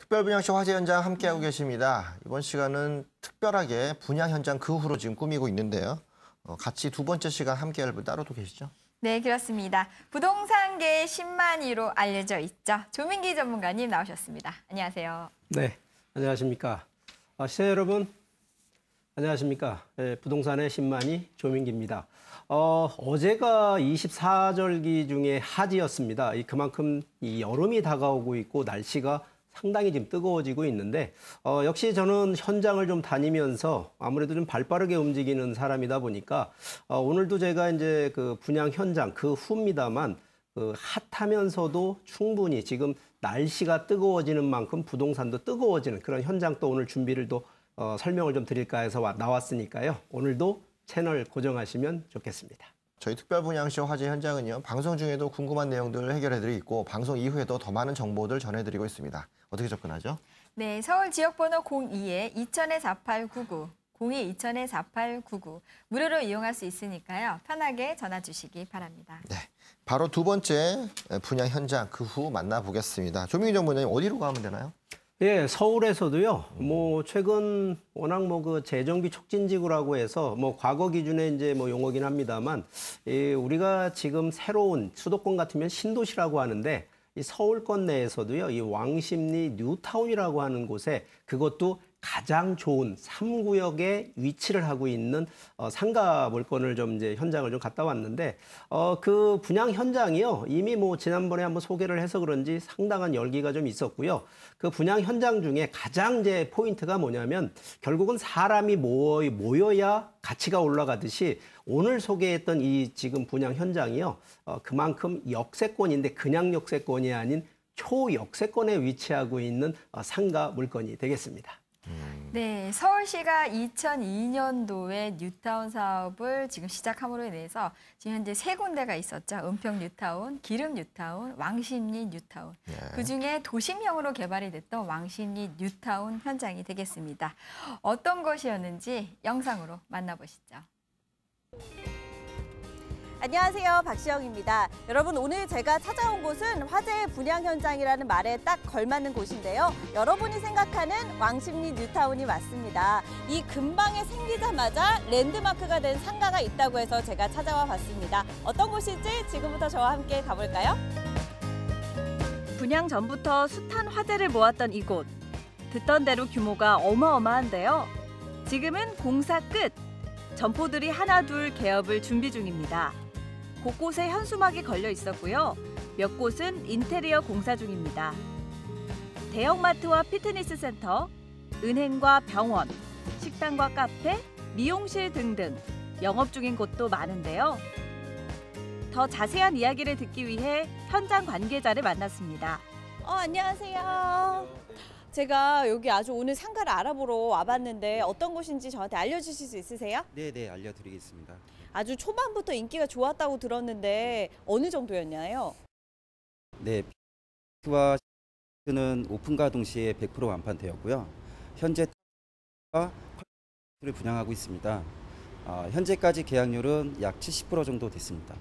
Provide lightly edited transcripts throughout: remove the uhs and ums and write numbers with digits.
특별분양시 화재 현장 함께하고 계십니다. 이번 시간은 특별하게 분양 현장 그 후로 지금 꾸미고 있는데요. 같이 두 번째 시간 함께할 분 따로도 계시죠? 네, 그렇습니다. 부동산계의 10만위로 알려져 있죠. 조민기 전문가님 나오셨습니다. 안녕하세요. 네, 안녕하십니까. 시청자 여러분, 안녕하십니까. 네, 부동산의 10만위 조민기입니다. 어제가 24절기 중에 하지였습니다. 그만큼 이 여름이 다가오고 있고 날씨가 상당히 지금 뜨거워지고 있는데 역시 저는 현장을 좀 다니면서 아무래도 좀 발빠르게 움직이는 사람이다 보니까 오늘도 제가 이제 그 분양 현장 그 후입니다만 그 핫하면서도 충분히 지금 날씨가 뜨거워지는 만큼 부동산도 뜨거워지는 그런 현장 또 오늘 준비를 또 설명을 좀 드릴까 해서 나왔으니까요. 오늘도 채널 고정하시면 좋겠습니다. 저희 특별분양시 화재 현장은요. 방송 중에도 궁금한 내용들을 해결해드리고 있고 방송 이후에도 더 많은 정보들 전해드리고 있습니다. 어떻게 접근하죠? 네, 서울 지역번호 02-2000-4899, 02-2000-4899 무료로 이용할 수 있으니까요. 편하게 전화 주시기 바랍니다. 네, 바로 두 번째 분양 현장 그 후 만나보겠습니다. 조민기 전문가님 어디로 가면 되나요? 예, 서울에서도요. 최근 워낙 그 재정비 촉진지구라고 해서 과거 기준에 이제 용어긴 합니다만 우리가 지금 새로운 수도권 같으면 신도시라고 하는데 이 서울권 내에서도요. 이 왕십리 뉴타운이라고 하는 곳에 그것도 가장 좋은 3구역에 위치를 하고 있는 상가 물건을 좀 이제 현장을 좀 갔다 왔는데 그 분양 현장이요. 이미 지난번에 한번 소개를 해서 그런지 상당한 열기가 좀 있었고요. 그 분양 현장 중에 가장 이제 포인트가 뭐냐면 결국은 사람이 모여야 가치가 올라가듯이 오늘 소개했던 이 지금 분양 현장이요. 그만큼 역세권인데 그냥 역세권이 아닌 초역세권에 위치하고 있는 상가 물건이 되겠습니다. 네, 서울시가 2002년도에 뉴타운 사업을 지금 시작함으로 인해서 지금 현재 세 군데가 있었죠. 은평 뉴타운, 기름 뉴타운, 왕십리 뉴타운. 네. 그중에 도심형으로 개발이 됐던 왕십리 뉴타운 현장이 되겠습니다. 어떤 것이었는지 영상으로 만나보시죠. 안녕하세요. 박시영입니다. 여러분, 오늘 제가 찾아온 곳은 화재 분양 현장이라는 말에 딱 걸맞는 곳인데요. 여러분이 생각하는 왕십리 뉴타운이 맞습니다. 이 근방에 생기자마자 랜드마크가 된 상가가 있다고 해서 제가 찾아와 봤습니다. 어떤 곳일지 지금부터 저와 함께 가볼까요? 분양 전부터 숱한 화재를 모았던 이곳. 듣던 대로 규모가 어마어마한데요. 지금은 공사 끝. 점포들이 하나둘 개업을 준비 중입니다. 곳곳에 현수막이 걸려 있었고요. 몇 곳은 인테리어 공사 중입니다. 대형마트와 피트니스 센터, 은행과 병원, 식당과 카페, 미용실 등등 영업 중인 곳도 많은데요. 더 자세한 이야기를 듣기 위해 현장 관계자를 만났습니다. 안녕하세요. 제가 여기 아주 오늘 상가를 알아보러 와봤는데 어떤 곳인지 저한테 알려주실 수 있으세요? 네, 알려드리겠습니다. 아주 초반부터 인기가 좋았다고 들었는데 어느 정도였나요? 네, 와 는 오픈과 동시에 100% 완판되었고요. 현재 를 분양하고 있습니다. 현재까지 계약률은 약 70% 정도 됐습니다.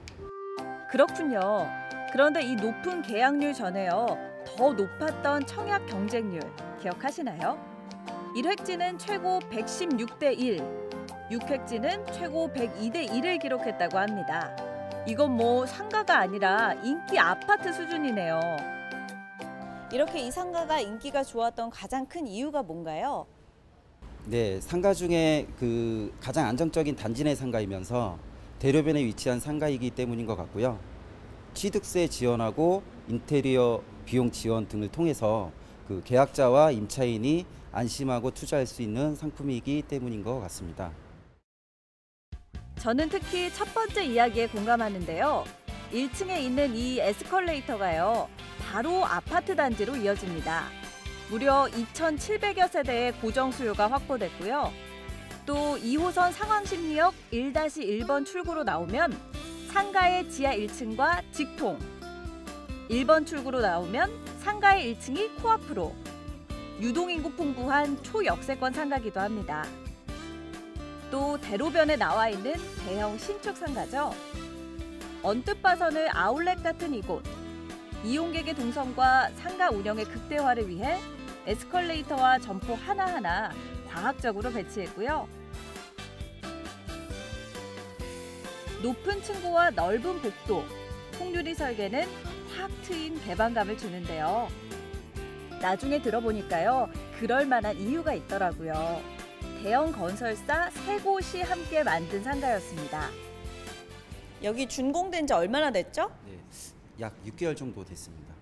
그렇군요. 그런데 이 높은 계약률 전에요. 더 높았던 청약 경쟁률 기억하시나요? 1획지는 최고 116대 1, 6획지는 최고 102대 1을 기록했다고 합니다. 이건 상가가 아니라 인기 아파트 수준이네요. 이렇게 이 상가가 인기가 좋았던 가장 큰 이유가 뭔가요? 네, 상가 중에 그 가장 안정적인 단지 내 상가이면서 대로변에 위치한 상가이기 때문인 것 같고요. 취득세 지원하고 인테리어 비용 지원 등을 통해서 그 계약자와 임차인이 안심하고 투자할 수 있는 상품이기 때문인 것 같습니다. 저는 특히 첫 번째 이야기에 공감하는데요. 1층에 있는 이 에스컬레이터가요. 바로 아파트 단지로 이어집니다. 무려 2,700여 세대의 고정 수요가 확보됐고요. 또 2호선 상황십리역 1-1번 출구로 나오면 상가의 지하 1층과 직통, 1번 출구로 나오면 상가의 1층이 코앞으로 유동인구 풍부한 초역세권 상가기도 합니다. 또 대로변에 나와 있는 대형 신축 상가죠. 언뜻 봐서는 아울렛 같은 이곳. 이용객의 동선과 상가 운영의 극대화를 위해 에스컬레이터와 점포 하나하나 과학적으로 배치했고요. 높은 층고와 넓은 복도, 통유리 설계는 확 트인 개방감을 주는데요. 나중에 들어보니까요, 그럴 만한 이유가 있더라고요. 대형 건설사 세 곳이 함께 만든 상가였습니다. 여기 준공된 지 얼마나 됐죠? 네, 약 6개월 정도 됐습니다.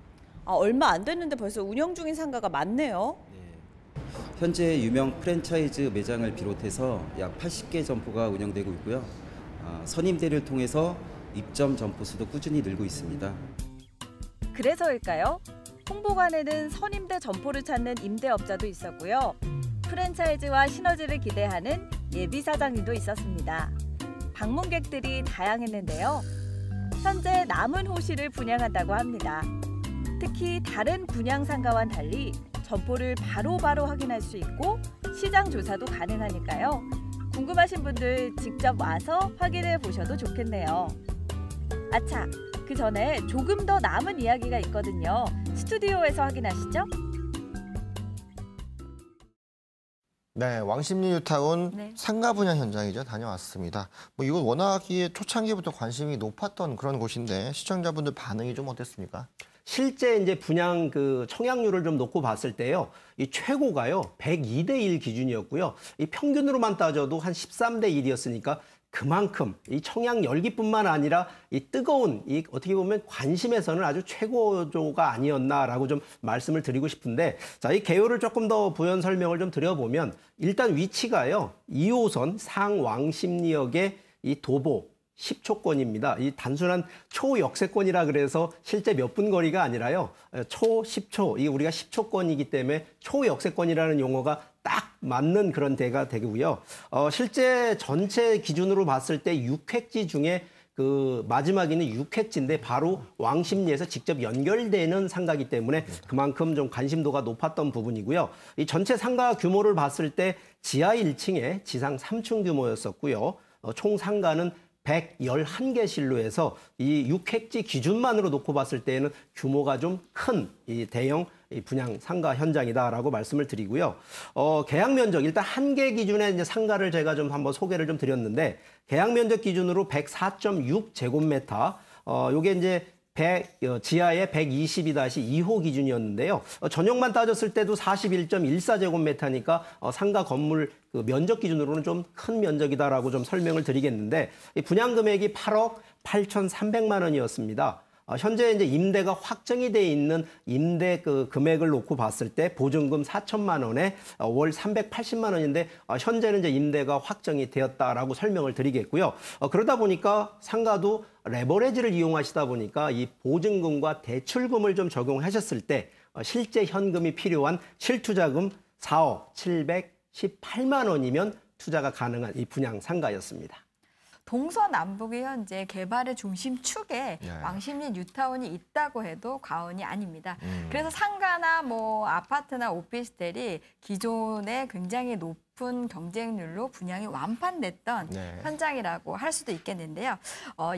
아, 얼마 안 됐는데 벌써 운영 중인 상가가 많네요. 네. 현재 유명 프랜차이즈 매장을 비롯해서 약 80개 점포가 운영되고 있고요. 선임대를 통해서 입점 점포 수도 꾸준히 늘고 있습니다. 그래서일까요? 홍보관에는 선임대 점포를 찾는 임대업자도 있었고요. 프랜차이즈와 시너지를 기대하는 예비 사장님도 있었습니다. 방문객들이 다양했는데요. 현재 남은 호실을 분양한다고 합니다. 특히 다른 분양 상가와는 달리 점포를 바로바로 확인할 수 있고 시장 조사도 가능하니까요. 궁금하신 분들 직접 와서 확인해 보셔도 좋겠네요. 아차, 그 전에 조금 더 남은 이야기가 있거든요. 스튜디오에서 확인하시죠. 네, 왕십리 뉴타운 네. 상가 분양 현장이죠. 다녀왔습니다. 뭐 이건 워낙에 초창기부터 관심이 높았던 그런 곳인데 시청자분들 반응이 좀 어땠습니까? 실제 이제 분양 그 청약률을 좀 놓고 봤을 때요. 이 최고가요. 102대 1 기준이었고요. 이 평균으로만 따져도 한 13대 1이었으니까 그만큼 이 청약 열기뿐만 아니라 이 뜨거운 이 어떻게 보면 관심에서는 아주 최고조가 아니었나라고 좀 말씀을 드리고 싶은데, 자, 이 개요를 조금 더 부연 설명을 좀 드려보면 일단 위치가요. 2호선 상왕십리역의 이 도보 10초권입니다. 이 단순한 초역세권이라 그래서 실제 몇 분 거리가 아니라요. 초 10초, 이 우리가 10초권이기 때문에 초역세권이라는 용어가 딱 맞는 그런 데가 되고요. 실제 전체 기준으로 봤을 때 6획지 중에 그 마지막에는 6획지인데 바로 왕십리에서 직접 연결되는 상가이기 때문에 그만큼 좀 관심도가 높았던 부분이고요. 이 전체 상가 규모를 봤을 때 지하 1층에 지상 3층 규모였었고요. 총 상가는 111개 실로 해서 이 6획지 기준만으로 놓고 봤을 때에는 규모가 좀 큰 이 대형 분양 상가 현장이다라고 말씀을 드리고요. 계약 면적 일단 한 개 기준의 이제 상가를 제가 좀 한번 소개를 좀 드렸는데 계약 면적 기준으로 104.6 제곱미터. 요게 이제 지하에 122-2호 기준이었는데요. 전용만 따졌을 때도 41.14제곱미터니까 상가 건물 그 면적 기준으로는 좀 큰 면적이다라고 좀 설명을 드리겠는데, 이 분양 금액이 8억 8,300만 원이었습니다. 현재 이제 임대가 확정이 돼 있는 임대 그 금액을 놓고 봤을 때 보증금 4천만 원에 월 380만 원인데 현재는 이제 임대가 확정이 되었다라고 설명을 드리겠고요. 그러다 보니까 상가도 레버리지를 이용하시다 보니까 이 보증금과 대출금을 좀 적용하셨을 때 실제 현금이 필요한 실투자금 4억 718만 원이면 투자가 가능한 이 분양 상가였습니다. 동서남북이 현재 개발의 중심축에 네. 왕십리 뉴타운이 있다고 해도 과언이 아닙니다. 그래서 상가나 뭐 아파트나 오피스텔이 기존에 굉장히 높은 경쟁률로 분양이 완판됐던 네. 현장이라고 할 수도 있겠는데요.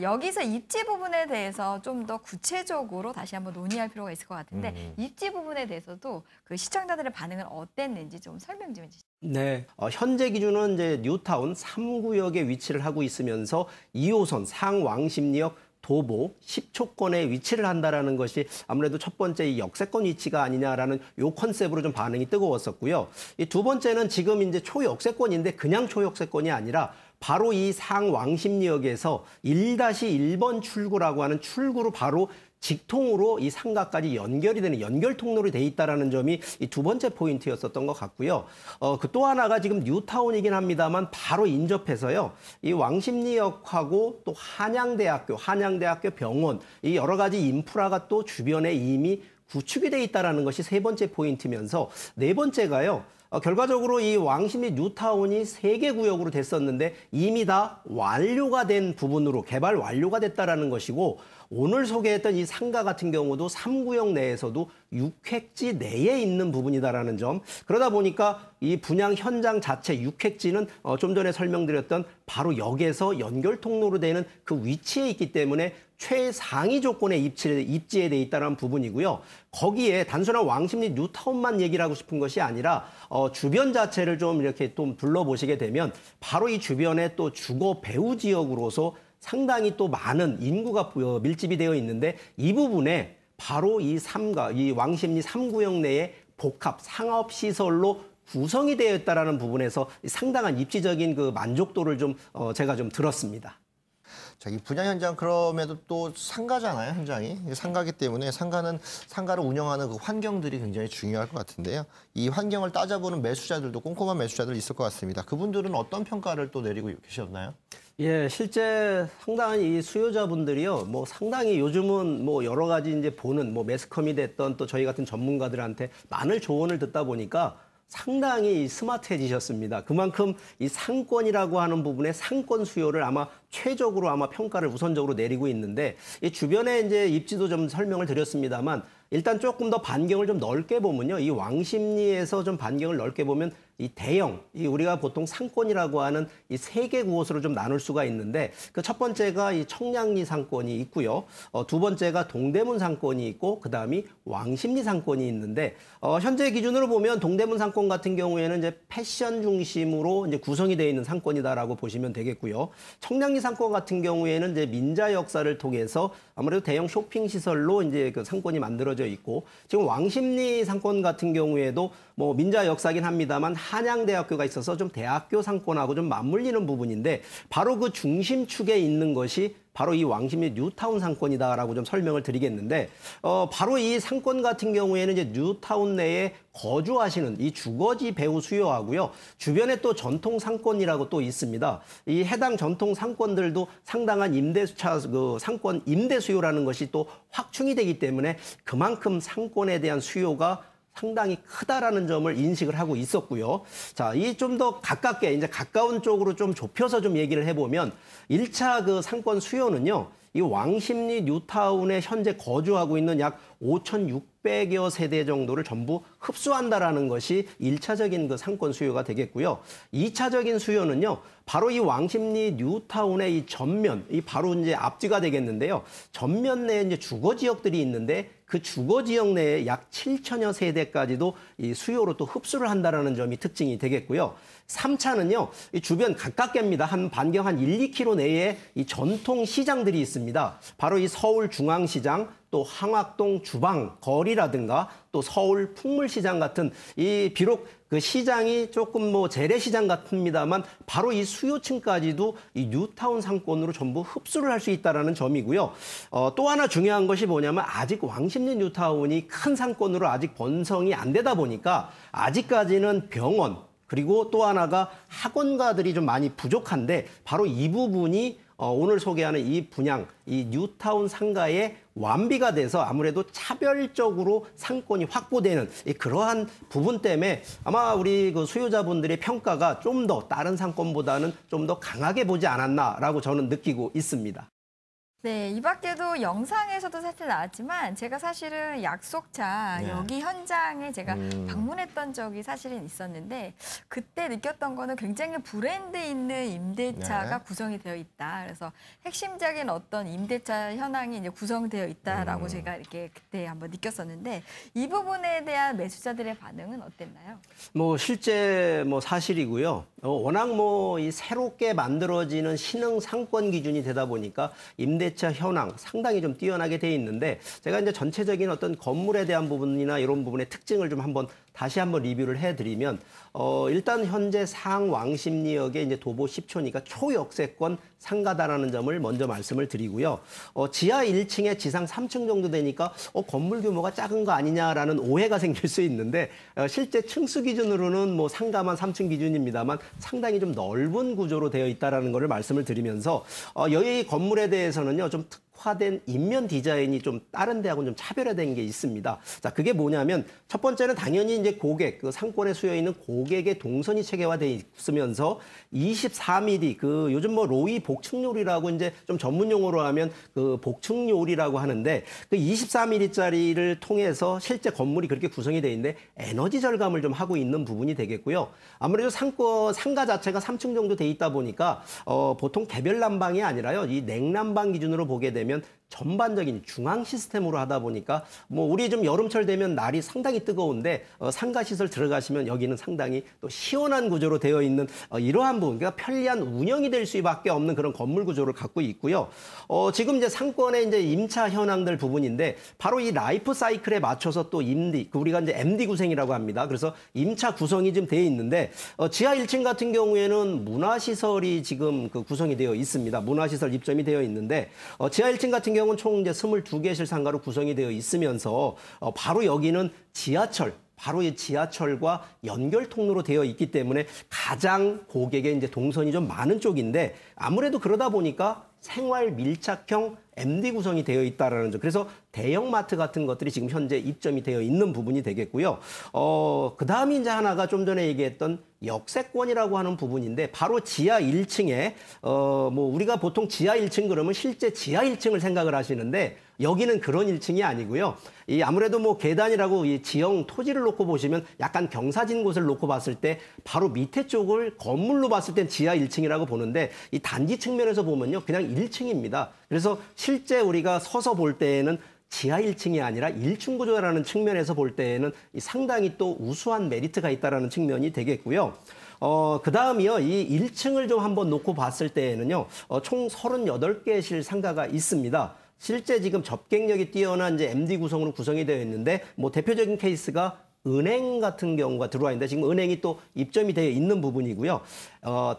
여기서 입지 부분에 대해서 좀 더 구체적으로 다시 한번 논의할 필요가 있을 것 같은데 입지 부분에 대해서도 그 시청자들의 반응은 어땠는지 좀 설명 좀 해주시죠. 네, 현재 기준은 이제 뉴타운 3구역에 위치를 하고 있으면서 2호선 상왕십리역 도보 10초권에 위치를 한다라는 것이 아무래도 첫 번째 이 역세권 위치가 아니냐라는 요 컨셉으로 좀 반응이 뜨거웠었고요. 이 두 번째는 지금 이제 초역세권인데 그냥 초역세권이 아니라 바로 이 상왕십리역에서 1-1번 출구라고 하는 출구로 바로 직통으로 이 상가까지 연결이 되는 연결 통로로 돼 있다라는 점이 이 두 번째 포인트였었던 것 같고요. 그 또 하나가 지금 뉴타운이긴 합니다만 바로 인접해서요. 이 왕십리역하고 또 한양대학교 병원 이 여러 가지 인프라가 또 주변에 이미 구축이 돼 있다라는 것이 세 번째 포인트면서 네 번째가요. 결과적으로 이 왕십리 뉴타운이 3개 구역으로 됐었는데 이미 다 완료가 된 부분으로 개발 완료가 됐다라는 것이고, 오늘 소개했던 이 상가 같은 경우도 3구역 내에서도 6획지 내에 있는 부분이다라는 점. 그러다 보니까 이 분양 현장 자체 6획지는 좀 전에 설명드렸던 바로 역에서 연결 통로로 되는 그 위치에 있기 때문에 최상위 조건의 입지에 돼 있다는 부분이고요. 거기에 단순한 왕십리 뉴타운만 얘기를 하고 싶은 것이 아니라 주변 자체를 좀 이렇게 좀 둘러보시게 되면 바로 이 주변에 또 주거 배후 지역으로서 상당히 또 많은 인구가 밀집이 되어 있는데 이 부분에 바로 이 왕십리 3구역 내에 복합 상업시설로 구성이 되어 있다는 부분에서 상당한 입지적인 그 만족도를 좀 제가 좀 들었습니다. 자, 이 분양 현장 그럼에도 또 상가잖아요, 현장이. 상가기 때문에 상가를 운영하는 그 환경들이 굉장히 중요할 것 같은데요. 이 환경을 따져보는 매수자들도 꼼꼼한 매수자들 있을 것 같습니다. 그분들은 어떤 평가를 또 내리고 계셨나요? 예, 실제 상당한 이 수요자분들이요, 뭐 상당히 요즘은 뭐 여러 가지 이제 보는 뭐 매스컴이 됐던 또 저희 같은 전문가들한테 많은 조언을 듣다 보니까 상당히 스마트해지셨습니다. 그만큼 이 상권이라고 하는 부분에 상권 수요를 아마 최적으로 아마 평가를 우선적으로 내리고 있는데 이 주변에 이제 입지도 좀 설명을 드렸습니다만 일단 조금 더 반경을 좀 넓게 보면요. 이 왕십리에서 좀 반경을 넓게 보면 이 대형, 이 우리가 보통 상권이라고 하는 이 3개 구옷으로 좀 나눌 수가 있는데 그 첫 번째가 이 청량리 상권이 있고요. 두 번째가 동대문 상권이 있고 그다음이 왕십리 상권이 있는데 현재 기준으로 보면 동대문 상권 같은 경우에는 이제 패션 중심으로 이제 구성이 되어 있는 상권이다라고 보시면 되겠고요. 청량리 상권 같은 경우에는 이제 민자 역사를 통해서 아무래도 대형 쇼핑 시설로 이제 그 상권이 만들어져 있고 지금 왕십리 상권 같은 경우에도 뭐 민자 역사긴 합니다만 한양대학교가 있어서 좀 대학교 상권하고 좀 맞물리는 부분인데 바로 그 중심축에 있는 것이 바로 이 왕십리 뉴타운 상권이다라고 좀 설명을 드리겠는데 바로 이 상권 같은 경우에는 이제 뉴타운 내에 거주하시는 이 주거지 배후 수요하고요. 주변에 또 전통 상권이라고 또 있습니다. 이 해당 전통 상권들도 상당한 임대차 그 상권 임대 수요라는 것이 또 확충이 되기 때문에 그만큼 상권에 대한 수요가 상당히 크다라는 점을 인식을 하고 있었고요. 자, 이 좀 더 가깝게 이제 가까운 쪽으로 좀 좁혀서 좀 얘기를 해보면 1차 그 상권 수요는요. 이 왕십리 뉴타운에 현재 거주하고 있는 약 5,600여 세대 정도를 전부 흡수한다라는 것이 1차적인 그 상권 수요가 되겠고요. 2차적인 수요는요. 바로 이 왕십리 뉴타운의 이 전면, 이 바로 이제 앞뒤가 되겠는데요. 전면 내에 이제 주거 지역들이 있는데 그 주거 지역 내에 약 7천여 세대까지도 이 수요로 또 흡수를 한다라는 점이 특징이 되겠고요. 3차는요, 이 주변 가깝게입니다. 한 반경 한 1, 2km 내에 이 전통 시장들이 있습니다. 바로 이 서울 중앙시장, 또 황학동 주방 거리라든가 또 서울 풍물시장 같은 이 비록 그 시장이 조금 뭐 재래시장 같습니다만 바로 이 수요층까지도 이 뉴타운 상권으로 전부 흡수를 할 수 있다는 점이고요. 또 하나 중요한 것이 뭐냐면 아직 왕십리 뉴타운이 큰 상권으로 아직 번성이 안 되다 보니까 아직까지는 병원 그리고 또 하나가 학원가들이 좀 많이 부족한데 바로 이 부분이 오늘 소개하는 이 분양, 이 뉴타운 상가의 완비가 돼서 아무래도 차별적으로 상권이 확보되는 그러한 부분 때문에 아마 우리 그 수요자분들의 평가가 좀 더 다른 상권보다는 좀 더 강하게 보지 않았나라고 저는 느끼고 있습니다. 네, 이 밖에도 영상에서도 사실 나왔지만 제가 사실은 약속차 네. 여기 현장에 제가 방문했던 적이 사실은 있었는데 그때 느꼈던 거는 굉장히 브랜드 있는 임대차가 네. 구성이 되어 있다. 그래서 핵심적인 어떤 임대차 현황이 이제 구성되어 있다라고 제가 이렇게 그때 한번 느꼈었는데 이 부분에 대한 매수자들의 반응은 어땠나요? 뭐 실제 뭐 사실이고요. 워낙 뭐 이 새롭게 만들어지는 신흥 상권 기준이 되다 보니까 임대차 현황 상당히 좀 뛰어나게 돼 있는데 제가 이제 전체적인 어떤 건물에 대한 부분이나 이런 부분의 특징을 좀 다시 한번 리뷰를 해드리면 일단 현재 상왕십리역의 이제 도보 10초니까 초역세권 상가다라는 점을 먼저 말씀을 드리고요. 지하 1층에 지상 3층 정도 되니까 건물 규모가 작은 거 아니냐라는 오해가 생길 수 있는데 실제 층수 기준으로는 뭐 상가만 3층 기준입니다만 상당히 좀 넓은 구조로 되어 있다라는 것을 말씀을 드리면서 여기 건물에 대해서는요 좀 특화된 인면 디자인이 좀 다른 데하고는 좀 차별화된 게 있습니다. 자, 그게 뭐냐면 첫 번째는 당연히 이제 고객, 그 상권에 수여 있는 고객의 동선이 체계화되어 있으면서 24mm 그 요즘 뭐 로이 복층요리라고 이제 좀 전문 용어로 하면 그 복층요리라고 하는데 그 24mm짜리를 통해서 실제 건물이 그렇게 구성이 되어 있는데 에너지 절감을 좀 하고 있는 부분이 되겠고요. 아무래도 상가 자체가 3층 정도 돼 있다 보니까 보통 개별 난방이 아니라요. 이 냉난방 기준으로 보게 되면 전반적인 중앙 시스템으로 하다 보니까 뭐 우리 좀 여름철 되면 날이 상당히 뜨거운데 상가 시설 들어가시면 여기는 상당히 또 시원한 구조로 되어 있는 이러한 부분, 그러니까 편리한 운영이 될 수밖에 없는 그런 건물 구조를 갖고 있고요. 지금 이제 상권의 이제 임차 현황들 부분인데 바로 이 라이프 사이클에 맞춰서 또 임대, 우리가 이제 MD 구성이라고 합니다. 그래서 임차 구성이 좀 되어 있는데 지하 1층 같은 경우에는 문화시설이 지금 그 구성이 되어 있습니다. 문화시설 입점이 되어 있는데 지하 1층 같은 경우는 총 이제 22개실 상가로 구성이 되어 있으면서 바로 여기는 지하철, 바로 이 지하철과 연결 통로로 되어 있기 때문에 가장 고객의 이제 동선이 좀 많은 쪽인데 아무래도 그러다 보니까 생활 밀착형 MD 구성이 되어 있다라는 점. 그래서 대형마트 같은 것들이 지금 현재 입점이 되어 있는 부분이 되겠고요. 그다음이 이제 하나가 좀 전에 얘기했던 역세권이라고 하는 부분인데 바로 지하 1층에 뭐 우리가 보통 지하 1층 그러면 실제 지하 1층을 생각을 하시는데 여기는 그런 1층이 아니고요. 이 아무래도 뭐 계단이라고 이 지형 토지를 놓고 보시면 약간 경사진 곳을 놓고 봤을 때 바로 밑에 쪽을 건물로 봤을 땐 지하 1층이라고 보는데 이 단지 측면에서 보면요. 그냥 1층입니다. 그래서 실제 우리가 서서 볼 때에는 지하 1층이 아니라 1층 구조라는 측면에서 볼 때에는 상당히 또 우수한 메리트가 있다는 측면이 되겠고요. 그 다음이요. 이 1층을 좀 한번 놓고 봤을 때에는요. 총 38개실 상가가 있습니다. 실제 지금 접객력이 뛰어난 이제 MD 구성으로 구성이 되어 있는데 뭐 대표적인 케이스가 은행 같은 경우가 들어와 있는데 지금 은행이 또 입점이 되어 있는 부분이고요.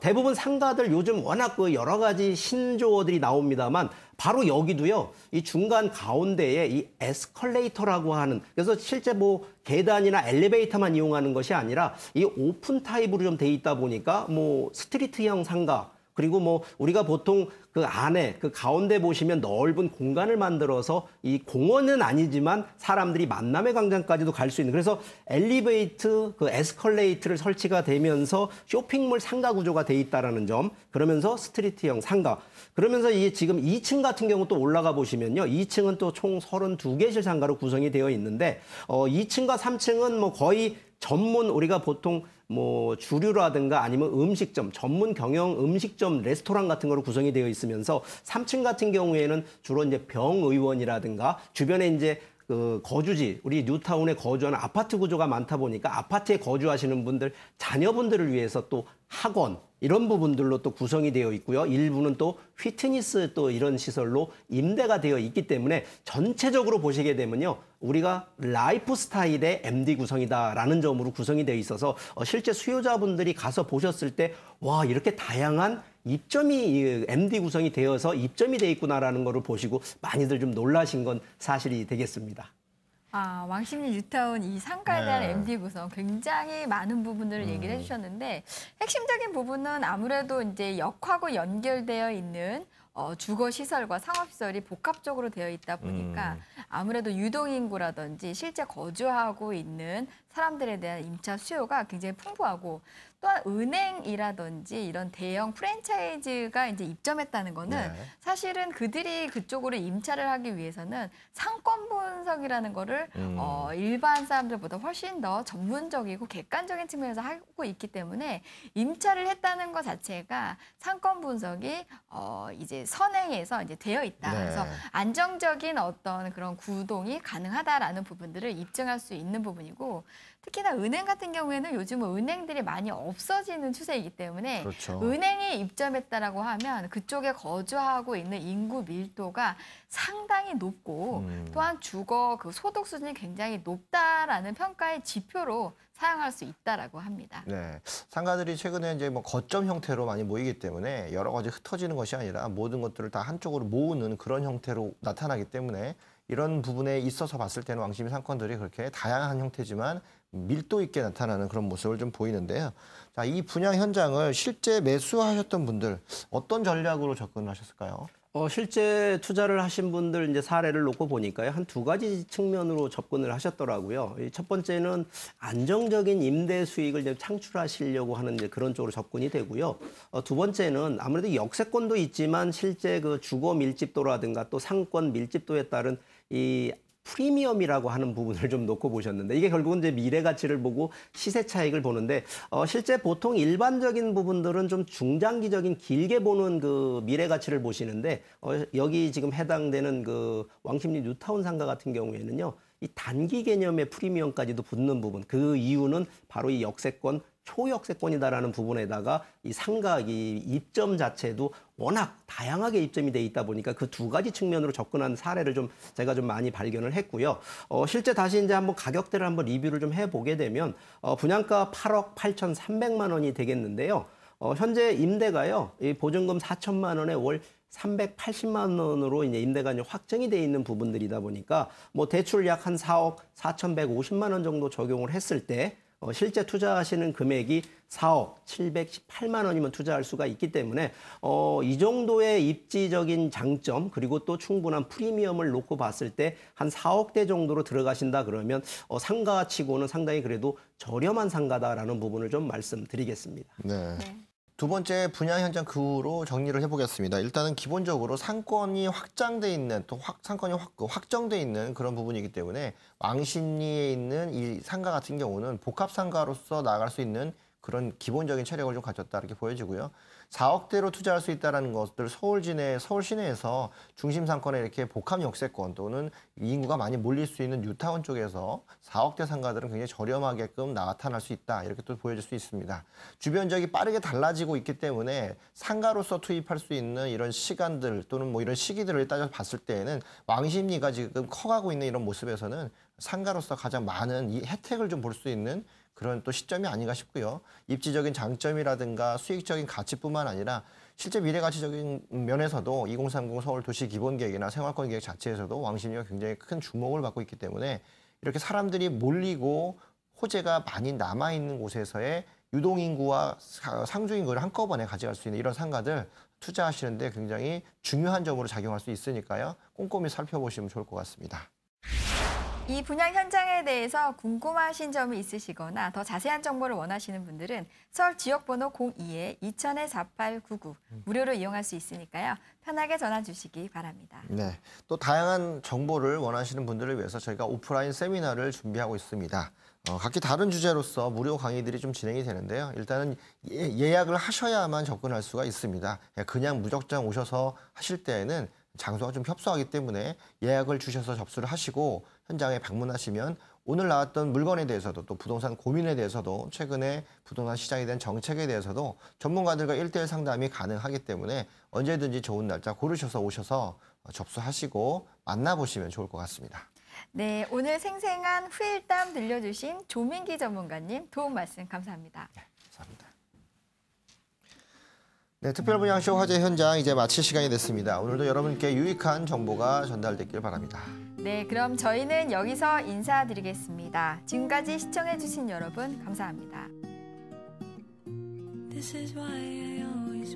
대부분 상가들 요즘 워낙 그 여러 가지 신조어들이 나옵니다만 바로 여기도요. 이 중간 가운데에 이 에스컬레이터라고 하는, 그래서 실제 뭐 계단이나 엘리베이터만 이용하는 것이 아니라 이 오픈 타입으로 좀 돼 있다 보니까 뭐 스트리트형 상가, 그리고 뭐 우리가 보통 그 안에 그 가운데 보시면 넓은 공간을 만들어서 이 공원은 아니지만 사람들이 만남의 광장까지도 갈 수 있는, 그래서 엘리베이터 그 에스컬레이터를 설치가 되면서 쇼핑몰 상가 구조가 돼 있다라는 점, 그러면서 스트리트형 상가, 그러면서 이 지금 2층 같은 경우 또 올라가 보시면요. 2층은 또 총 32개실 상가로 구성이 되어 있는데 2층과 3층은 뭐 거의 전문 우리가 보통 뭐 주류라든가 아니면 음식점, 전문 경영 음식점, 레스토랑 같은 거로 구성이 되어 있으면서 3층 같은 경우에는 주로 이제 병의원이라든가 주변에 이제 그 거주지, 우리 뉴타운에 거주하는 아파트 구조가 많다 보니까 아파트에 거주하시는 분들, 자녀분들을 위해서 또 학원, 이런 부분들로 또 구성이 되어 있고요. 일부는 또 피트니스 또 이런 시설로 임대가 되어 있기 때문에 전체적으로 보시게 되면요. 우리가 라이프 스타일의 MD 구성이다라는 점으로 구성이 되어 있어서 실제 수요자분들이 가서 보셨을 때 와, 이렇게 다양한 입점이 MD 구성이 되어서 입점이 돼 있구나라는 거를 보시고 많이들 좀 놀라신 건 사실이 되겠습니다. 아, 왕십리 뉴타운 이 상가에 대한 네. MD 구성 굉장히 많은 부분들을 얘기를 해주셨는데 핵심적인 부분은 아무래도 이제 역하고 연결되어 있는 주거 시설과 상업 시설이 복합적으로 되어 있다 보니까 아무래도 유동인구라든지 실제 거주하고 있는 사람들에 대한 임차 수요가 굉장히 풍부하고, 또한 은행이라든지 이런 대형 프랜차이즈가 이제 입점했다는 거는 네. 사실은 그들이 그쪽으로 임차를 하기 위해서는 상권 분석이라는 거를 일반 사람들보다 훨씬 더 전문적이고 객관적인 측면에서 하고 있기 때문에 임차를 했다는 것 자체가 상권 분석이 이제 선행해서 이제 되어 있다. 네. 그래서 안정적인 어떤 그런 구동이 가능하다라는 부분들을 입증할 수 있는 부분이고, 특히나 은행 같은 경우에는 요즘은 은행들이 많이 없어지는 추세이기 때문에 그렇죠. 은행이 입점했다라고 하면 그쪽에 거주하고 있는 인구 밀도가 상당히 높고 또한 주거 그 소득 수준이 굉장히 높다라는 평가의 지표로 사용할 수 있다라고 합니다. 네, 상가들이 최근에 이제 뭐 거점 형태로 많이 모이기 때문에 여러 가지 흩어지는 것이 아니라 모든 것들을 다 한쪽으로 모으는 그런 형태로 나타나기 때문에 이런 부분에 있어서 봤을 때는 왕십리 상권들이 그렇게 다양한 형태지만 밀도 있게 나타나는 그런 모습을 좀 보이는데요. 자, 이 분양 현장을 실제 매수하셨던 분들 어떤 전략으로 접근을 하셨을까요? 실제 투자를 하신 분들 이제 사례를 놓고 보니까요. 한 두 가지 측면으로 접근을 하셨더라고요. 첫 번째는 안정적인 임대 수익을 이제 창출하시려고 하는 이제 그런 쪽으로 접근이 되고요. 두 번째는 아무래도 역세권도 있지만 실제 그 주거 밀집도라든가 또 상권 밀집도에 따른 이 프리미엄이라고 하는 부분을 좀 놓고 보셨는데 이게 결국은 이제 미래 가치를 보고 시세 차익을 보는데 실제 보통 일반적인 부분들은 좀 중장기적인 길게 보는 그 미래 가치를 보시는데 여기 지금 해당되는 그 왕십리 뉴타운 상가 같은 경우에는요. 이 단기 개념의 프리미엄까지도 붙는 부분. 그 이유는 바로 이 역세권 초역세권이다라는 부분에다가 이 상가 이 입점 자체도 워낙 다양하게 입점이 돼 있다 보니까 그 두 가지 측면으로 접근한 사례를 제가 좀 많이 발견을 했고요. 실제 다시 이제 한번 가격대를 한번 리뷰를 좀 해보게 되면 분양가 8억 8,300만 원이 되겠는데요. 현재 임대가요. 이 보증금 4천만 원에 월 380만 원으로 이제 임대가 이제 확정이 돼 있는 부분들이다 보니까 뭐 대출 약 한 4억 4,150만 원 정도 적용을 했을 때 실제 투자하시는 금액이 4억 718만 원이면 투자할 수가 있기 때문에 이 정도의 입지적인 장점 그리고 또 충분한 프리미엄을 놓고 봤을 때 한 4억대 정도로 들어가신다 그러면 상가치고는 상당히 그래도 저렴한 상가다라는 부분을 좀 말씀드리겠습니다. 네. 두 번째 분양 현장 그 후로 정리를 해보겠습니다. 일단은 기본적으로 상권이 확장돼 있는 또 상권이 확정돼 있는 그런 부분이기 때문에 왕십리에 있는 이 상가 같은 경우는 복합 상가로서 나아갈 수 있는 그런 기본적인 체력을 좀 가졌다 이렇게 보여지고요. 4억대로 투자할 수 있다는 것들 서울 시내에서 중심 상권에 이렇게 복합 역세권 또는 인구가 많이 몰릴 수 있는 뉴타운 쪽에서 4억대 상가들은 굉장히 저렴하게끔 나타날 수 있다 이렇게 또 보여질 수 있습니다. 주변 지역이 빠르게 달라지고 있기 때문에 상가로서 투입할 수 있는 이런 시간들 또는 뭐 이런 시기들을 따져 봤을 때에는 왕십리가 지금 커가고 있는 이런 모습에서는 상가로서 가장 많은 이 혜택을 좀 볼 수 있는 그런 또 시점이 아닌가 싶고요. 입지적인 장점이라든가 수익적인 가치뿐만 아니라 실제 미래가치적인 면에서도 2030 서울 도시 기본계획이나 생활권 계획 자체에서도 왕십리가 굉장히 큰 주목을 받고 있기 때문에 이렇게 사람들이 몰리고 호재가 많이 남아있는 곳에서의 유동인구와 상주인구를 한꺼번에 가져갈 수 있는 이런 상가들 투자하시는데 굉장히 중요한 점으로 작용할 수 있으니까요. 꼼꼼히 살펴보시면 좋을 것 같습니다. 이 분양 현장에 대해서 궁금하신 점이 있으시거나 더 자세한 정보를 원하시는 분들은 서울 지역번호 02-2000-4899 무료로 이용할 수 있으니까요. 편하게 전화 주시기 바랍니다. 네, 또 다양한 정보를 원하시는 분들을 위해서 저희가 오프라인 세미나를 준비하고 있습니다. 각기 다른 주제로서 무료 강의들이 좀 진행이 되는데요. 일단은 예약을 하셔야만 접근할 수가 있습니다. 그냥 무작정 오셔서 하실 때에는 장소가 좀 협소하기 때문에 예약을 주셔서 접수를 하시고 현장에 방문하시면 오늘 나왔던 물건에 대해서도 또 부동산 고민에 대해서도 최근에 부동산 시장에 대한 정책에 대해서도 전문가들과 1:1 상담이 가능하기 때문에 언제든지 좋은 날짜 고르셔서 오셔서 접수하시고 만나보시면 좋을 것 같습니다. 네, 오늘 생생한 후일담 들려주신 조민기 전문가님 도움 말씀 감사합니다. 네, 감사합니다. 네, 특별분양쇼 화제 현장 이제 마칠 시간이 됐습니다. 오늘도 여러분께 유익한 정보가 전달됐길 바랍니다. 네, 그럼 저희는 여기서 인사드리겠습니다. 지금까지 시청해주신 여러분 감사합니다. This is why I always